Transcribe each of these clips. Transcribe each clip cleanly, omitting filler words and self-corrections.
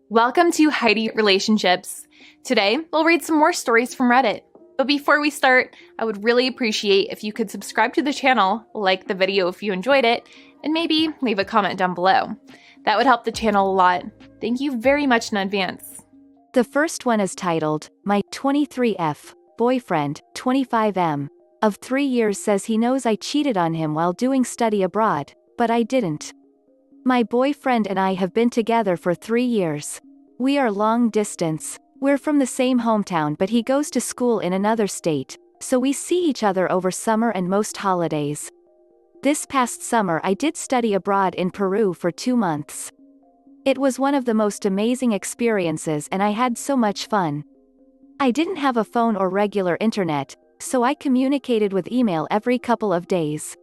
Welcome to Heidi Relationships. Today, we'll read some more stories from Reddit. But before we start, I would really appreciate if you could subscribe to the channel, like the video if you enjoyed it, and maybe leave a comment down below. That would help the channel a lot. Thank you very much in advance. The first one is titled, My 23F Boyfriend, 25M, of 3 years says he knows I cheated on him while doing study abroad, but I didn't. My boyfriend and I have been together for 3 years. We are long distance. We're from the same hometown, but he goes to school in another state, so we see each other over summer and most holidays. This past summer I did study abroad in Peru for 2 months. It was one of the most amazing experiences and I had so much fun. I didn't have a phone or regular internet, so I communicated with email every couple of days.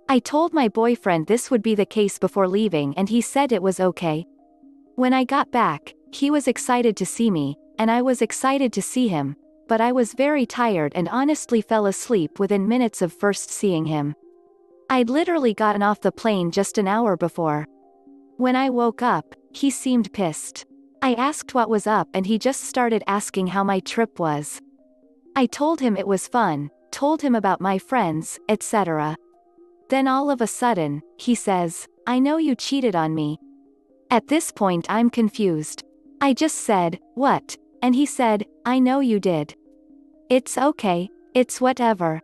I told my boyfriend this would be the case before leaving and he said it was okay. When I got back, he was excited to see me, and I was excited to see him, but I was very tired and honestly fell asleep within minutes of first seeing him. I'd literally gotten off the plane just an hour before. When I woke up, he seemed pissed. I asked what was up and he just started asking how my trip was. I told him it was fun, told him about my friends, etc. Then all of a sudden, he says, I know you cheated on me. At this point I'm confused. I just said, what? And he said, I know you did. It's okay, it's whatever.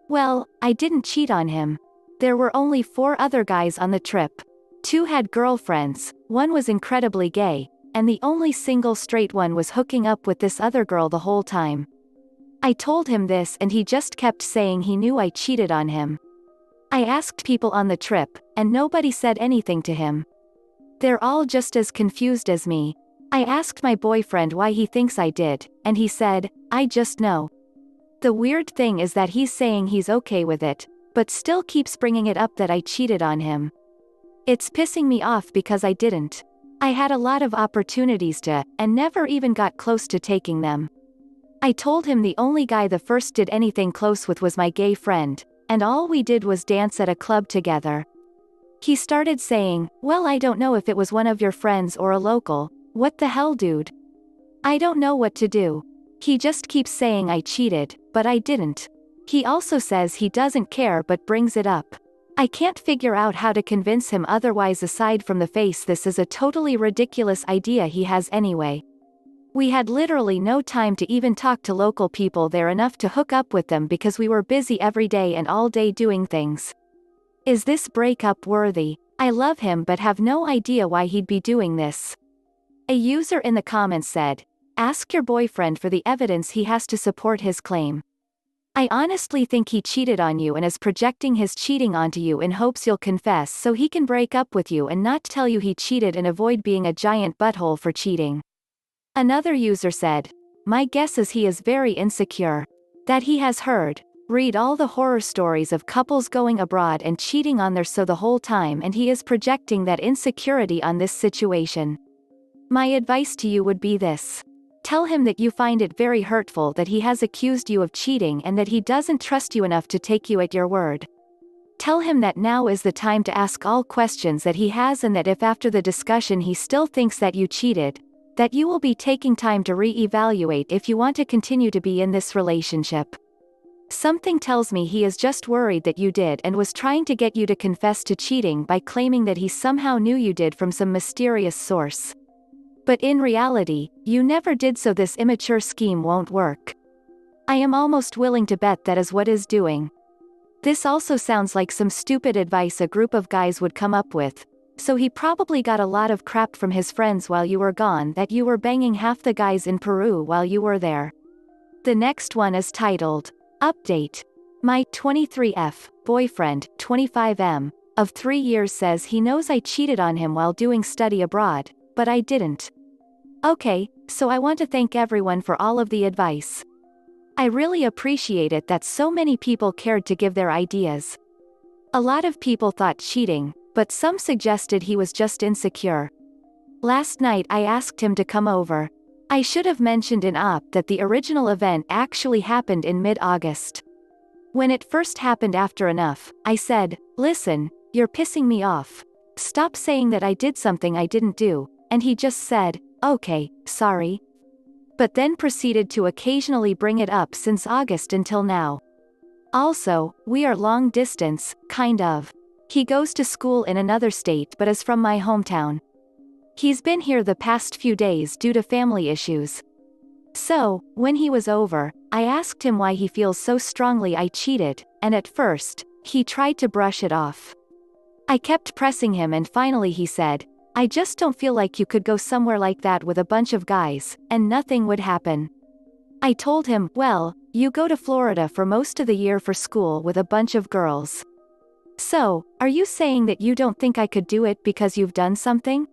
Well, I didn't cheat on him. There were only 4 other guys on the trip. 2 had girlfriends, 1 was incredibly gay, and the only single straight one was hooking up with this other girl the whole time. I told him this and he just kept saying he knew I cheated on him. I asked people on the trip, and nobody said anything to him. They're all just as confused as me. I asked my boyfriend why he thinks I did, and he said, I just know. The weird thing is that he's saying he's okay with it, but still keeps bringing it up that I cheated on him. It's pissing me off because I didn't. I had a lot of opportunities to, and never even got close to taking them. I told him the only guy the first did anything close with was my gay friend, and all we did was dance at a club together. He started saying, well, I don't know if it was one of your friends or a local. What the hell, dude? I don't know what to do. He just keeps saying I cheated, but I didn't. He also says he doesn't care but brings it up. I can't figure out how to convince him otherwise aside from the face this is a totally ridiculous idea he has anyway. We had literally no time to even talk to local people there enough to hook up with them because we were busy every day and all day doing things. Is this breakup worthy? I love him but have no idea why he'd be doing this. A user in the comments said, ask your boyfriend for the evidence he has to support his claim. I honestly think he cheated on you and is projecting his cheating onto you in hopes you'll confess so he can break up with you and not tell you he cheated and avoid being a giant butthole for cheating. Another user said, my guess is he is very insecure. That he has read all the horror stories of couples going abroad and cheating on their so the whole time and he is projecting that insecurity on this situation. My advice to you would be this. Tell him that you find it very hurtful that he has accused you of cheating and that he doesn't trust you enough to take you at your word. Tell him that now is the time to ask all questions that he has and that if after the discussion he still thinks that you cheated, that you will be taking time to re-evaluate if you want to continue to be in this relationship. Something tells me he is just worried that you did and was trying to get you to confess to cheating by claiming that he somehow knew you did from some mysterious source. But in reality, you never did, so this immature scheme won't work. I am almost willing to bet that is what is doing. This also sounds like some stupid advice a group of guys would come up with. So he probably got a lot of crap from his friends while you were gone that you were banging half the guys in Peru while you were there. The next one is titled, Update. My 23F Boyfriend, 25M, of 3 years says he knows I cheated on him while doing study abroad, but I didn't. Okay, so I want to thank everyone for all of the advice. I really appreciate it that so many people cared to give their ideas. A lot of people thought cheating, but some suggested he was just insecure. Last night I asked him to come over. I should have mentioned in that the original event actually happened in mid-August. When it first happened after enough, I said, listen, you're pissing me off. Stop saying that I did something I didn't do, and he just said, okay, sorry. But then proceeded to occasionally bring it up since August until now. Also, we are long distance, kind of. He goes to school in another state but is from my hometown. He's been here the past few days due to family issues. So, when he was over, I asked him why he feels so strongly I cheated, and at first, he tried to brush it off. I kept pressing him and finally he said, I just don't feel like you could go somewhere like that with a bunch of guys, and nothing would happen. I told him, well, you go to Florida for most of the year for school with a bunch of girls. So, are you saying that you don't think I could do it because you've done something?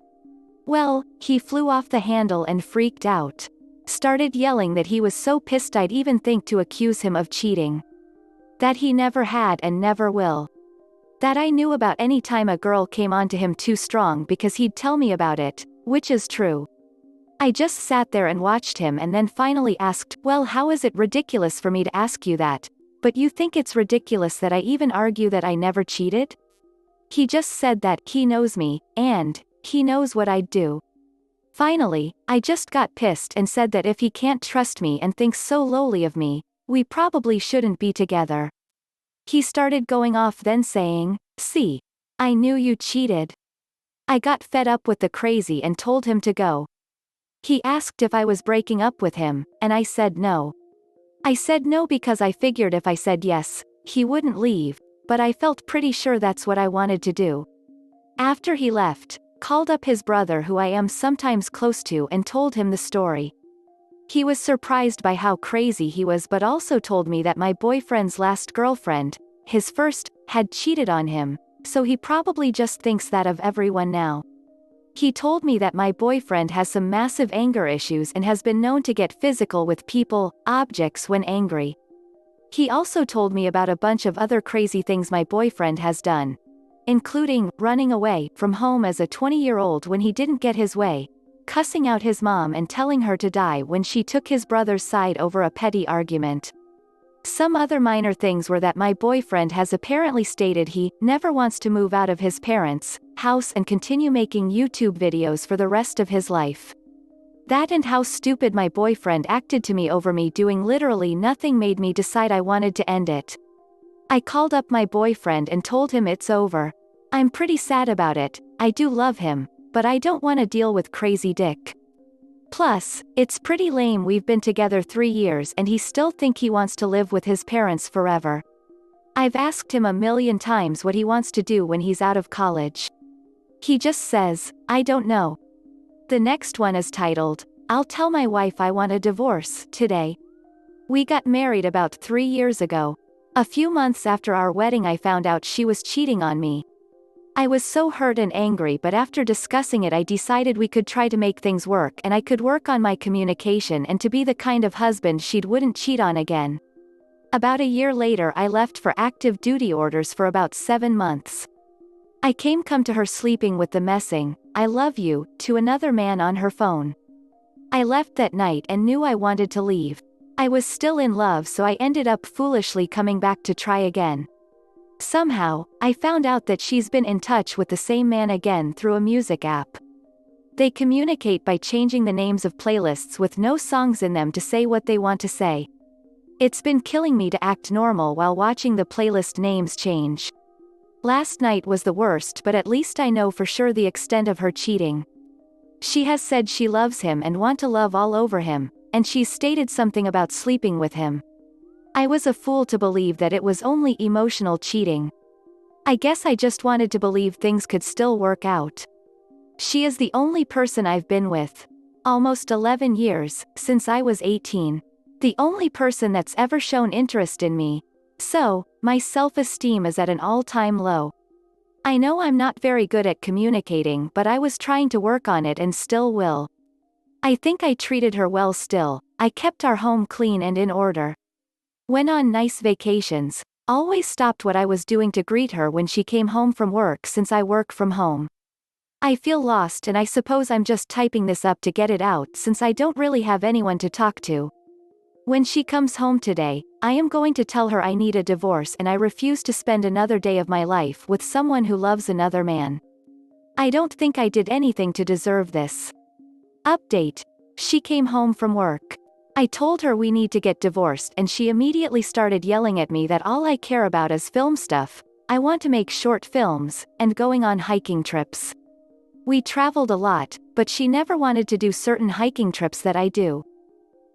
Well, he flew off the handle and freaked out. Started yelling that he was so pissed I'd even think to accuse him of cheating. That he never had and never will. That I knew about any time a girl came on to him too strong because he'd tell me about it, which is true. I just sat there and watched him and then finally asked, well, how is it ridiculous for me to ask you that? But you think it's ridiculous that I even argue that I never cheated? He just said that he knows me, and he knows what I'd do. Finally, I just got pissed and said that if he can't trust me and thinks so lowly of me, we probably shouldn't be together. He started going off then saying, see, I knew you cheated. I got fed up with the crazy and told him to go. He asked if I was breaking up with him, and I said no. I said no because I figured if I said yes, he wouldn't leave, but I felt pretty sure that's what I wanted to do. After he left, called up his brother who I am sometimes close to and told him the story. He was surprised by how crazy he was but also told me that my boyfriend's last girlfriend, his first, had cheated on him, so he probably just thinks that of everyone now. He told me that my boyfriend has some massive anger issues and has been known to get physical with people, objects when angry. He also told me about a bunch of other crazy things my boyfriend has done, including running away from home as a 20-year-old when he didn't get his way, cussing out his mom and telling her to die when she took his brother's side over a petty argument. Some other minor things were that my boyfriend has apparently stated he never wants to move out of his parents' house and continue making YouTube videos for the rest of his life. That and how stupid my boyfriend acted to me over me doing literally nothing made me decide I wanted to end it. I called up my boyfriend and told him it's over. I'm pretty sad about it, I do love him, but I don't want to deal with crazy dick. Plus, it's pretty lame we've been together 3 years and he still think he wants to live with his parents forever. I've asked him a million times what he wants to do when he's out of college. He just says, I don't know. The next one is titled, I'll tell my wife I want a divorce, today. We got married about 3 years ago. A few months after our wedding I found out she was cheating on me. I was so hurt and angry but after discussing it I decided we could try to make things work and I could work on my communication and to be the kind of husband she wouldn't cheat on again. About a year later I left for active duty orders for about 7 months. I come to her sleeping with the messing, I love you, to another man on her phone. I left that night and knew I wanted to leave. I was still in love so I ended up foolishly coming back to try again. Somehow, I found out that she's been in touch with the same man again through a music app. They communicate by changing the names of playlists with no songs in them to say what they want to say. It's been killing me to act normal while watching the playlist names change. Last night was the worst but at least I know for sure the extent of her cheating. She has said she loves him and want to love all over him, and she's stated something about sleeping with him. I was a fool to believe that it was only emotional cheating. I guess I just wanted to believe things could still work out. She is the only person I've been with. Almost 11 years, since I was 18. The only person that's ever shown interest in me. So, my self-esteem is at an all-time low. I know I'm not very good at communicating but I was trying to work on it and still will. I think I treated her well still, I kept our home clean and in order. Went on nice vacations, always stopped what I was doing to greet her when she came home from work since I work from home. I feel lost and I suppose I'm just typing this up to get it out since I don't really have anyone to talk to. When she comes home today, I am going to tell her I need a divorce and I refuse to spend another day of my life with someone who loves another man. I don't think I did anything to deserve this. Update. She came home from work. I told her we need to get divorced and she immediately started yelling at me that all I care about is film stuff, I want to make short films, and going on hiking trips. We traveled a lot, but she never wanted to do certain hiking trips that I do.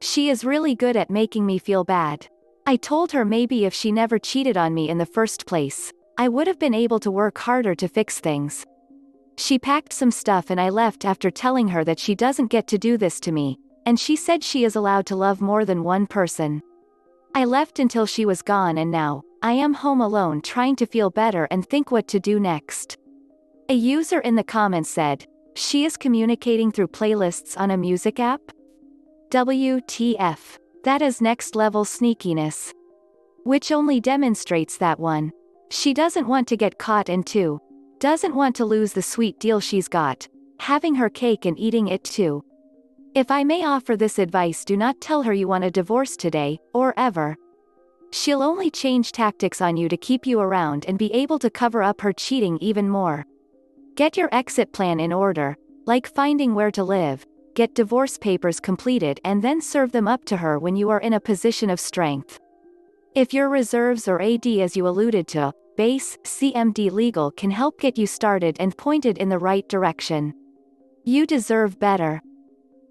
She is really good at making me feel bad. I told her maybe if she never cheated on me in the first place, I would have been able to work harder to fix things. She packed some stuff and I left after telling her that she doesn't get to do this to me, and she said she is allowed to love more than one person. I left until she was gone and now, I am home alone trying to feel better and think what to do next. A user in the comments said, she is communicating through playlists on a music app? WTF. That is next level sneakiness. Which only demonstrates that 1. She doesn't want to get caught, and 2. Doesn't want to lose the sweet deal she's got, having her cake and eating it too. If I may offer this advice, do not tell her you want a divorce today, or ever. She'll only change tactics on you to keep you around and be able to cover up her cheating even more. Get your exit plan in order, like finding where to live, get divorce papers completed and then serve them up to her when you are in a position of strength. If your reserves or AD, as you alluded to, base, CMD legal can help get you started and pointed in the right direction. You deserve better.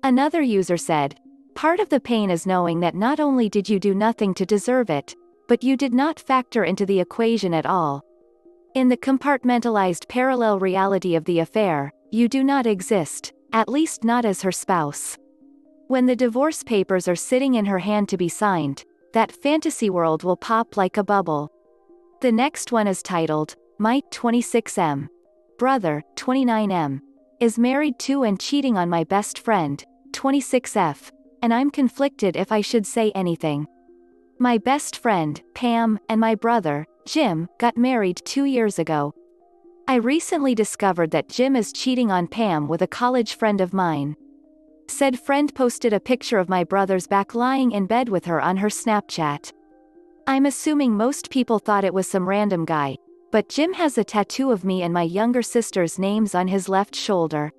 Another user said, part of the pain is knowing that not only did you do nothing to deserve it, but you did not factor into the equation at all. In the compartmentalized parallel reality of the affair, you do not exist, at least not as her spouse. When the divorce papers are sitting in her hand to be signed, that fantasy world will pop like a bubble. The next one is titled, My 26M. Brother, 29M. Is married to and cheating on my best friend, 26F, and I'm conflicted if I should say anything. My best friend, Pam, and my brother, Jim, got married 2 years ago. I recently discovered that Jim is cheating on Pam with a college friend of mine. Said friend posted a picture of my brother's back lying in bed with her on her Snapchat. I'm assuming most people thought it was some random guy, but Jim has a tattoo of me and my younger sister's names on his left shoulder.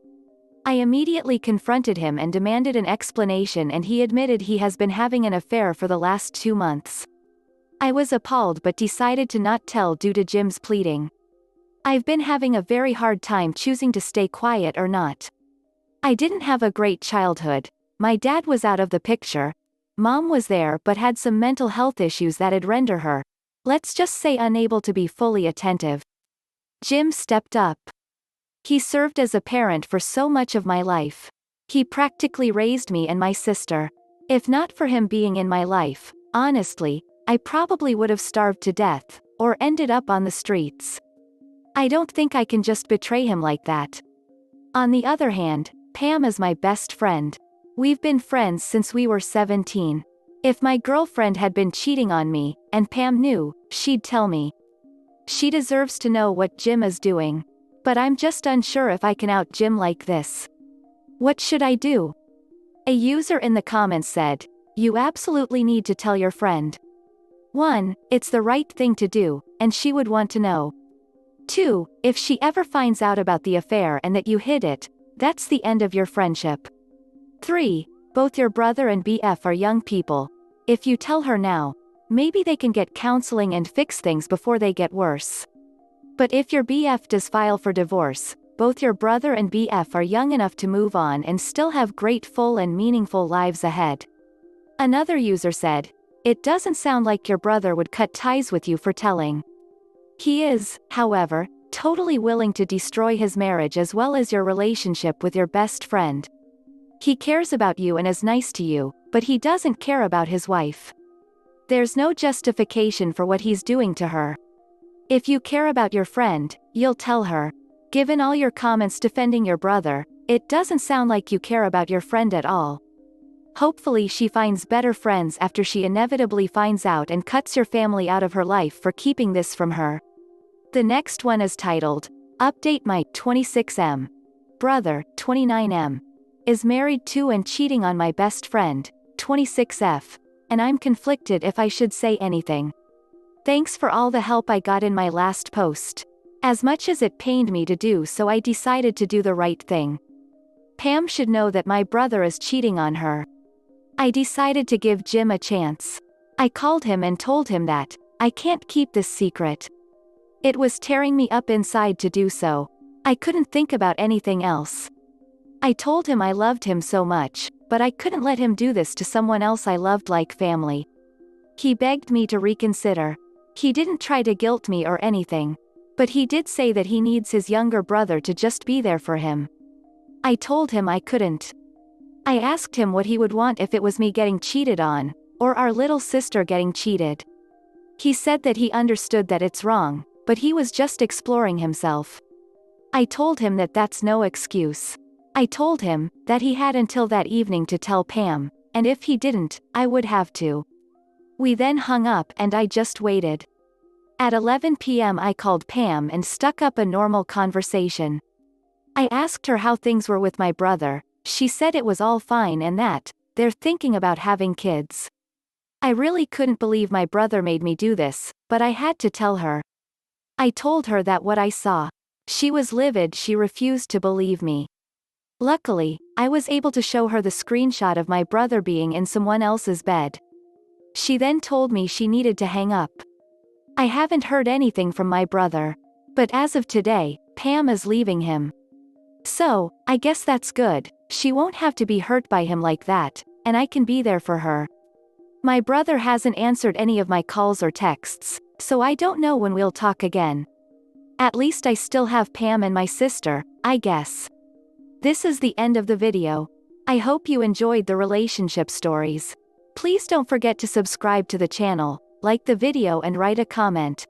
I immediately confronted him and demanded an explanation, and he admitted he has been having an affair for the last 2 months. I was appalled but decided to not tell due to Jim's pleading. I've been having a very hard time choosing to stay quiet or not. I didn't have a great childhood. My dad was out of the picture. Mom was there but had some mental health issues that'd render her, let's just say, unable to be fully attentive. Jim stepped up. He served as a parent for so much of my life. He practically raised me and my sister. If not for him being in my life, honestly, I probably would have starved to death, or ended up on the streets. I don't think I can just betray him like that. On the other hand, Pam is my best friend. We've been friends since we were 17. If my girlfriend had been cheating on me, and Pam knew, she'd tell me. She deserves to know what Jim is doing. But I'm just unsure if I can out Jim like this. What should I do? A user in the comments said, you absolutely need to tell your friend. 1. It's the right thing to do, and she would want to know. 2. If she ever finds out about the affair and that you hid it, that's the end of your friendship. 3. Both your brother and BF are young people. If you tell her now, maybe they can get counseling and fix things before they get worse. But if your BF does file for divorce, both your brother and BF are young enough to move on and still have great full and meaningful lives ahead. Another user said, it doesn't sound like your brother would cut ties with you for telling. He is, however, totally willing to destroy his marriage as well as your relationship with your best friend. He cares about you and is nice to you, but he doesn't care about his wife. There's no justification for what he's doing to her. If you care about your friend, you'll tell her. Given all your comments defending your brother, it doesn't sound like you care about your friend at all. Hopefully she finds better friends after she inevitably finds out and cuts your family out of her life for keeping this from her. The next one is titled, Update My 26M. Brother, 29M. Is married to and cheating on my best friend, 26F, and I'm conflicted if I should say anything. Thanks for all the help I got in my last post. As much as it pained me to do so, I decided to do the right thing. Pam should know that my brother is cheating on her. I decided to give Jim a chance. I called him and told him that I can't keep this secret. It was tearing me up inside to do so. I couldn't think about anything else. I told him I loved him so much, but I couldn't let him do this to someone else I loved like family. He begged me to reconsider. He didn't try to guilt me or anything. But he did say that he needs his younger brother to just be there for him. I told him I couldn't. I asked him what he would want if it was me getting cheated on, or our little sister getting cheated. He said that he understood that it's wrong, but he was just exploring himself. I told him that that's no excuse. I told him that he had until that evening to tell Pam, and if he didn't, I would have to. We then hung up and I just waited. At 11 p.m. I called Pam and stuck up a normal conversation. I asked her how things were with my brother. She said it was all fine and that they're thinking about having kids. I really couldn't believe my brother made me do this, but I had to tell her. I told her that what I saw. She was livid. She refused to believe me. Luckily, I was able to show her the screenshot of my brother being in someone else's bed. She then told me she needed to hang up. I haven't heard anything from my brother. But as of today, Pam is leaving him. So, I guess that's good. She won't have to be hurt by him like that, and I can be there for her. My brother hasn't answered any of my calls or texts, so I don't know when we'll talk again. At least I still have Pam and my sister, I guess. This is the end of the video. I hope you enjoyed the relationship stories. Please don't forget to subscribe to the channel, like the video and write a comment.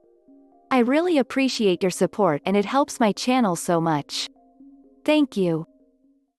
I really appreciate your support and it helps my channel so much. Thank you.